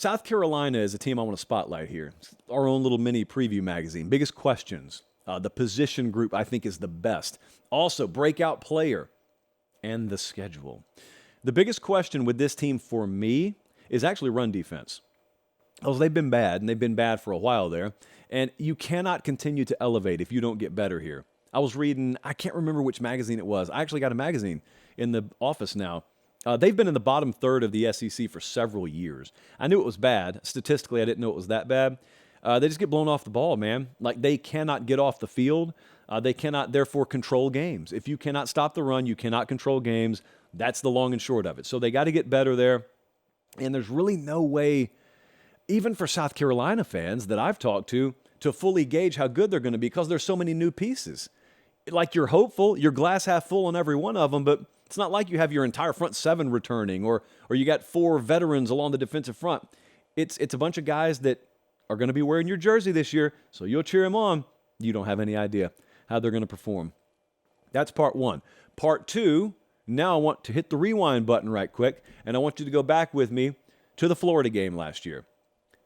South Carolina is a team I want to spotlight here. It's our own little mini preview magazine. Biggest questions. The position group I think is the best. Also, breakout player and the schedule. The biggest question with this team for me is actually run defense. Because they've been bad, and they've been bad for a while there. And you cannot continue to elevate if you don't get better here. I was reading, I can't remember which magazine it was. I actually got a magazine in the office now. They've been in the bottom third of the SEC for several years. I knew it was bad. Statistically, I didn't know it was that bad. They just get blown off the ball, man. Like, they cannot get off the field. They cannot, therefore, control games. If you cannot stop the run, you cannot control games. That's the long and short of it. So they got to get better there. And there's really no way, even for South Carolina fans that I've talked to fully gauge how good they're going to be because there's so many new pieces. Like, you're hopeful, you're glass half full on every one of them, but it's not like you have your entire front seven returning or you got 4 veterans along the defensive front. It's a bunch of guys that are going to be wearing your jersey this year, so you'll cheer them on. You don't have any idea how they're going to perform. That's part one. Part two, now I want to hit the rewind button right quick, and I want you to go back with me to the Florida game last year.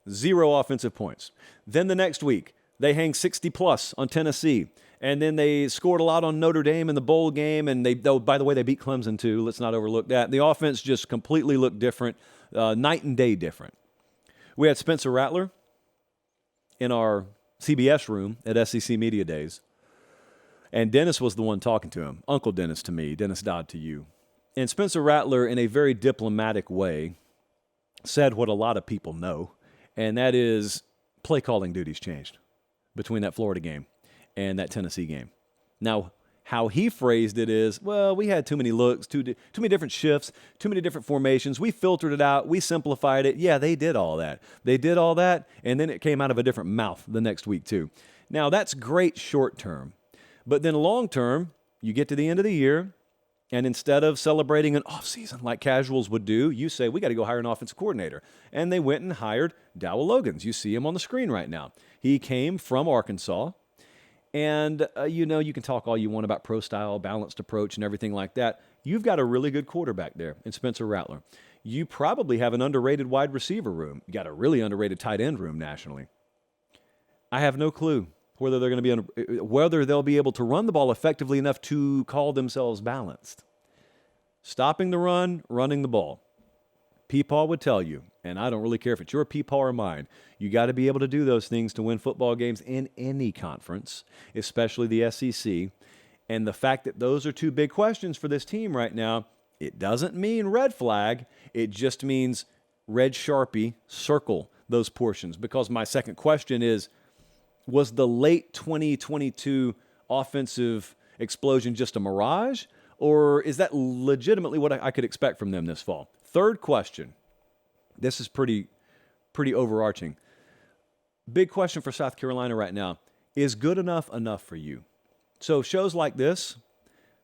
0 offensive points. Then the next week, they hang 60-plus on Tennessee. And then they scored a lot on Notre Dame in the bowl game. And by the way, they beat Clemson too. Let's not overlook that. The offense just completely looked different, night and day different. We had Spencer Rattler in our CBS room at SEC Media Days. And Dennis was the one talking to him. Uncle Dennis to me, Dennis Dodd to you. And Spencer Rattler, in a very diplomatic way, said what a lot of people know. And that is play calling duties changed between that Florida game and that Tennessee game. Now, how he phrased it is, well, we had too many looks, too many different shifts, too many different formations. We filtered it out. We simplified it. Yeah, they did all that. They did all that, and then it came out of a different mouth the next week too. Now, that's great short term. But then long term, you get to the end of the year, and instead of celebrating an offseason like casuals would do, you say, we got to go hire an offensive coordinator. And they went and hired Dowell Logans. You see him on the screen right now. He came from Arkansas. And, you can talk all you want about pro style, balanced approach, and everything like that. You've got a really good quarterback there in Spencer Rattler. You probably have an underrated wide receiver room. You got a really underrated tight end room nationally. I have no clue whether they're going to be whether they'll be able to run the ball effectively enough to call themselves balanced. Stopping the run, running the ball. Peepaw would tell you, and I don't really care if it's your peepaw or mine, you got to be able to do those things to win football games in any conference, especially the SEC. And the fact that those are 2 big questions for this team right now, it doesn't mean red flag. It just means red Sharpie, circle those portions. Because my second question is, was the late 2022 offensive explosion just a mirage? Or is that legitimately what I could expect from them this fall? Third question. This is pretty overarching. Big question for South Carolina right now. Is good enough for you? So shows like this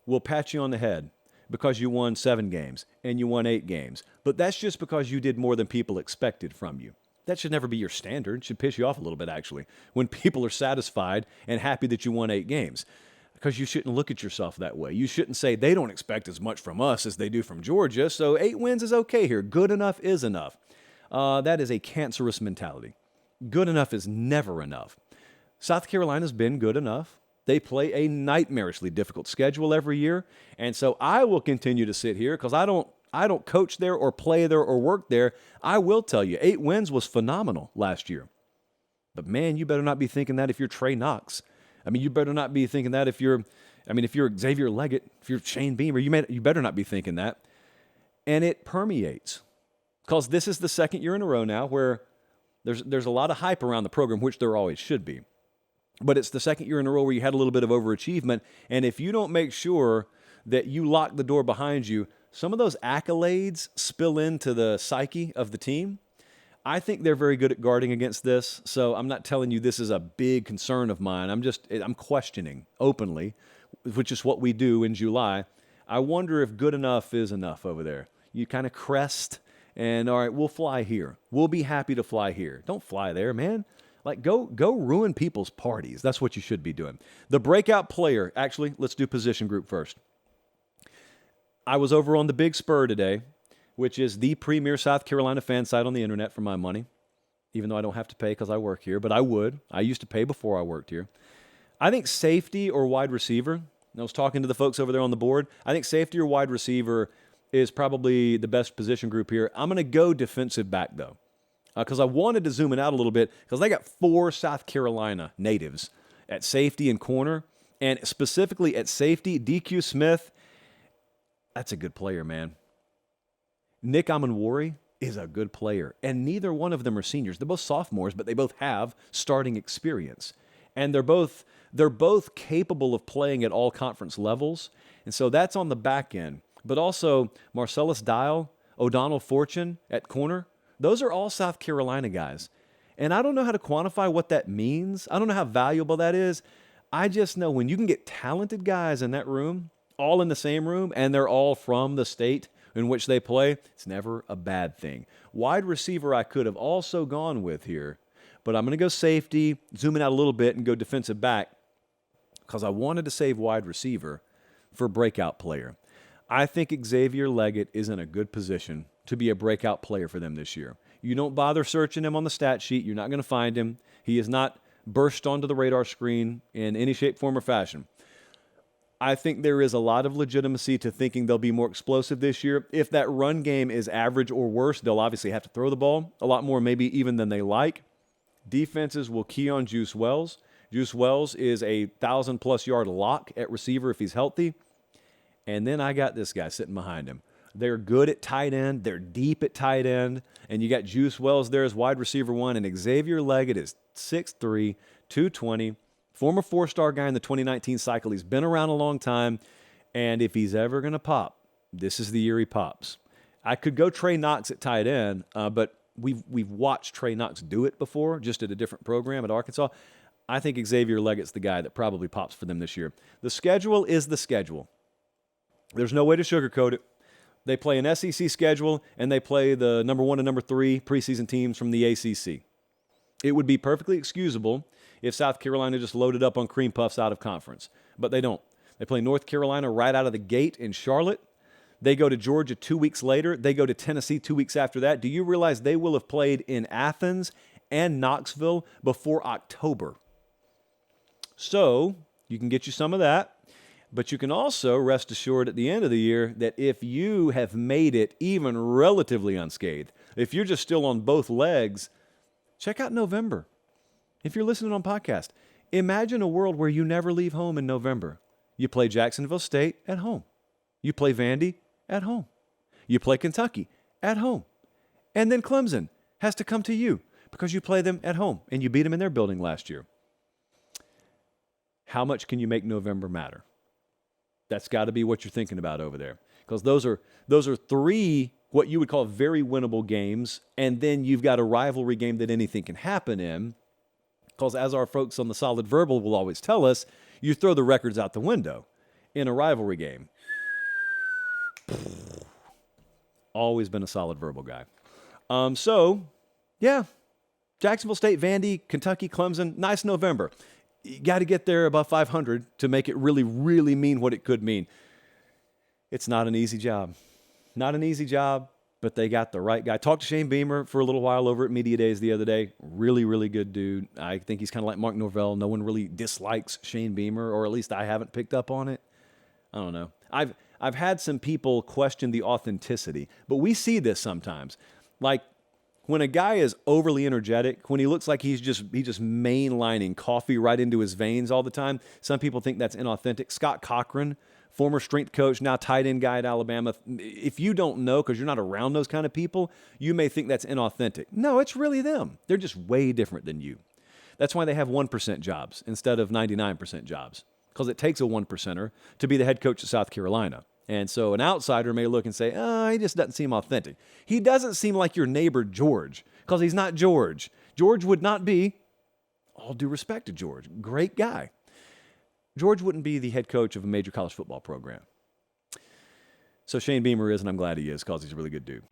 will pat you on the head because you won 7 games and you won 8 games. But that's just because you did more than people expected from you. That should never be your standard. It should piss you off a little bit, actually, when people are satisfied and happy that you won 8 games. Because you shouldn't look at yourself that way. You shouldn't say they don't expect as much from us as they do from Georgia, so 8 wins is okay here. Good enough is enough. That is a cancerous mentality. Good enough is never enough. South Carolina's been good enough. They play a nightmarishly difficult schedule every year, and so I will continue to sit here because I don't coach there or play there or work there. I will tell you, 8 wins was phenomenal last year. But man, you better not be thinking that if you're Trey Knox. I mean, you better not be thinking that if you're Xavier Leggett, if you're Shane Beamer, you better not be thinking that. And it permeates because this is the second year in a row now where there's a lot of hype around the program, which there always should be. But it's the second year in a row where you had a little bit of overachievement. And if you don't make sure that you lock the door behind you, some of those accolades spill into the psyche of the team. I think they're very good at guarding against this, so I'm not telling you this is a big concern of mine. I'm questioning openly, which is what we do in July. I wonder if good enough is enough over there. You kind of crest, and all right, we'll fly here. We'll be happy to fly here. Don't fly there, man. Like, go ruin people's parties. That's what you should be doing. The breakout player, actually, let's do position group first. I was over on the Big Spur today which is the premier South Carolina fan site on the internet for my money, even though I don't have to pay because I work here, but I would. I used to pay before I worked here. I think safety or wide receiver, I was talking to the folks over there on the board, I think safety or wide receiver is probably the best position group here. I'm going to go defensive back, though, because I wanted to zoom it out a little bit because they got 4 South Carolina natives at safety and corner, and specifically at safety, DQ Smith, that's a good player, man. Nick Amanwari is a good player, and neither one of them are seniors. They're both sophomores, but they both have starting experience, and they're both capable of playing at all conference levels, and so that's on the back end. But also Marcellus Dial, O'Donnell Fortune at corner, those are all South Carolina guys, and I don't know how to quantify what that means. I don't know how valuable that is. I just know when you can get talented guys in that room, all in the same room, and they're all from the state in which they play, it's never a bad thing. Wide receiver I could have also gone with here, but I'm going to go safety, zoom it out a little bit, and go defensive back because I wanted to save wide receiver for breakout player. I think Xavier Leggett is in a good position to be a breakout player for them this year. You don't bother searching him on the stat sheet. You're not going to find him. He is not burst onto the radar screen in any shape, form, or fashion. I think there is a lot of legitimacy to thinking they'll be more explosive this year. If that run game is average or worse, they'll obviously have to throw the ball a lot more, maybe even than they like. Defenses will key on Juice Wells. Juice Wells is a 1,000-plus yard lock at receiver if he's healthy. And then I got this guy sitting behind him. They're good at tight end. They're deep at tight end. And you got Juice Wells there as wide receiver 1. And Xavier Leggett is 6'3", 220. Former 4-star guy in the 2019 cycle. He's been around a long time, and if he's ever going to pop, this is the year he pops. I could go Trey Knox at tight end, but we've watched Trey Knox do it before, just at a different program at Arkansas. I think Xavier Leggett's the guy that probably pops for them this year. The schedule is the schedule. There's no way to sugarcoat it. They play an SEC schedule, and they play the number 1 and number 3 preseason teams from the ACC. It would be perfectly excusable if South Carolina just loaded up on cream puffs out of conference. But they don't. They play North Carolina right out of the gate in Charlotte. They go to Georgia 2 weeks later. They go to Tennessee 2 weeks after that. Do you realize they will have played in Athens and Knoxville before October? So you can get you some of that. But you can also rest assured at the end of the year that if you have made it even relatively unscathed, if you're just still on both legs, check out November. If you're listening on podcast, imagine a world where you never leave home in November. You play Jacksonville State at home. You play Vandy at home. You play Kentucky at home. And then Clemson has to come to you because you play them at home and you beat them in their building last year. How much can you make November matter? That's got to be what you're thinking about over there, because those are 3 what you would call very winnable games, and then you've got a rivalry game that anything can happen in. Because as our folks on the Solid Verbal will always tell us, you throw the records out the window in a rivalry game. Always been a Solid Verbal guy. Jacksonville State, Vandy, Kentucky, Clemson, nice November. You got to get there above 500 to make it really, really mean what it could mean. It's not an easy job. Not an easy job, but they got the right guy. Talked to Shane Beamer for a little while over at Media Days the other day. Really, really good dude. I think he's kind of like Mark Norvell. No one really dislikes Shane Beamer, or at least I haven't picked up on it. I don't know. I've had some people question the authenticity, but we see this sometimes. Like when a guy is overly energetic, when he looks like he's just mainlining coffee right into his veins all the time, some people think that's inauthentic. Scott Cochran, former strength coach, now tight end guy at Alabama. If you don't know because you're not around those kind of people, you may think that's inauthentic. No, it's really them. They're just way different than you. That's why they have 1% jobs instead of 99% jobs, because it takes a 1%er to be the head coach of South Carolina. And so an outsider may look and say, he just doesn't seem authentic. He doesn't seem like your neighbor George, because he's not George. George would not be, all due respect to George, great guy. George wouldn't be the head coach of a major college football program. So Shane Beamer is, and I'm glad he is, because he's a really good dude.